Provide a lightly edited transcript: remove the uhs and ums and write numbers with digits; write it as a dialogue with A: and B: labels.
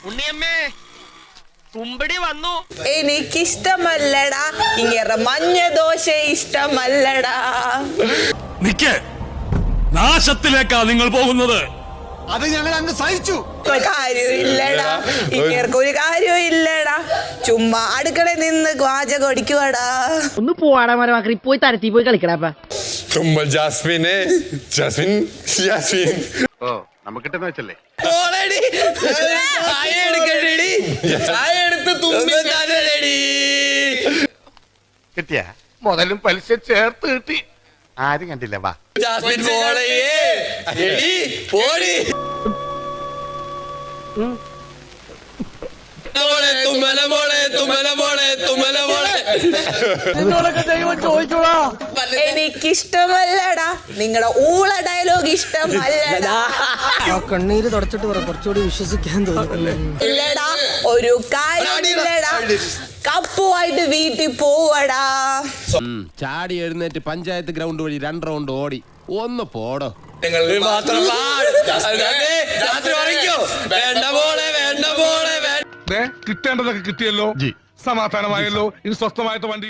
A: ഉണ്ണിയമ്മേ തുമ്പടി വന്നു.
B: എനിക്കിഷ്ടമല്ലടാ ഇങ്ങനെ മഞ്ഞ ദോശ ഇഷ്ടമല്ലടാ.
C: നിക്കേ, നാശത്തിലേക്കാ നിങ്ങൾ പോകുന്നത്.
D: അത് ഞങ്ങൾ അങ്ങ് സഹിച്ചു.
B: കാര്യമില്ലടാ, ഇങ്ങേർക്ക് ഒരു കാര്യവും ഇല്ലടാ. ചുമ്മാ അടുക്കളയിൽ നിന്ന് പാചകം അടിക്കുവാടാ.
E: ഒന്ന് പോവാടാ മരമാക്കി പോയി തരത്തി പോയി കളിക്കടാ.
F: ജാസ്മിനെ ജാസ്മിൻ ജാസ്മിൻ
D: ഓ നമുക്ക് കിട്ടുന്ന വെച്ചല്ലേ. കിട്ടിയ മുതലും പലിശ ചേർത്ത് കിട്ടി. ആരും കണ്ടില്ല. വാ
F: ജാസ്മിൻ
B: എനിക്കിഷ്ടമല്ലടാ നിങ്ങളുടെ ഊള ഡയലോഗ് ഇഷ്ടമല്ലടാ.
E: കണ്ണീര് തുടച്ചിട്ട് പറ, കുറച്ചുകൂടി വിശ്വസിക്കാൻ തോന്നുന്നു.
B: ഇല്ലടാ ഒരു കാര്യമില്ലടാ, കപ്പുമായിട്ട് വീട്ടിൽ പോവടാ.
G: ചാടി എഴുന്നേറ്റ് പഞ്ചായത്ത് ഗ്രൗണ്ട് വഴി 2 റൗണ്ട് ഓടി. ഒന്ന് പോടോ.
C: കിട്ടേണ്ടതൊക്കെ കിട്ടിയല്ലോ, സമാധാനമായല്ലോ. ഇനി സ്വസ്ഥമായിട്ട് വണ്ടി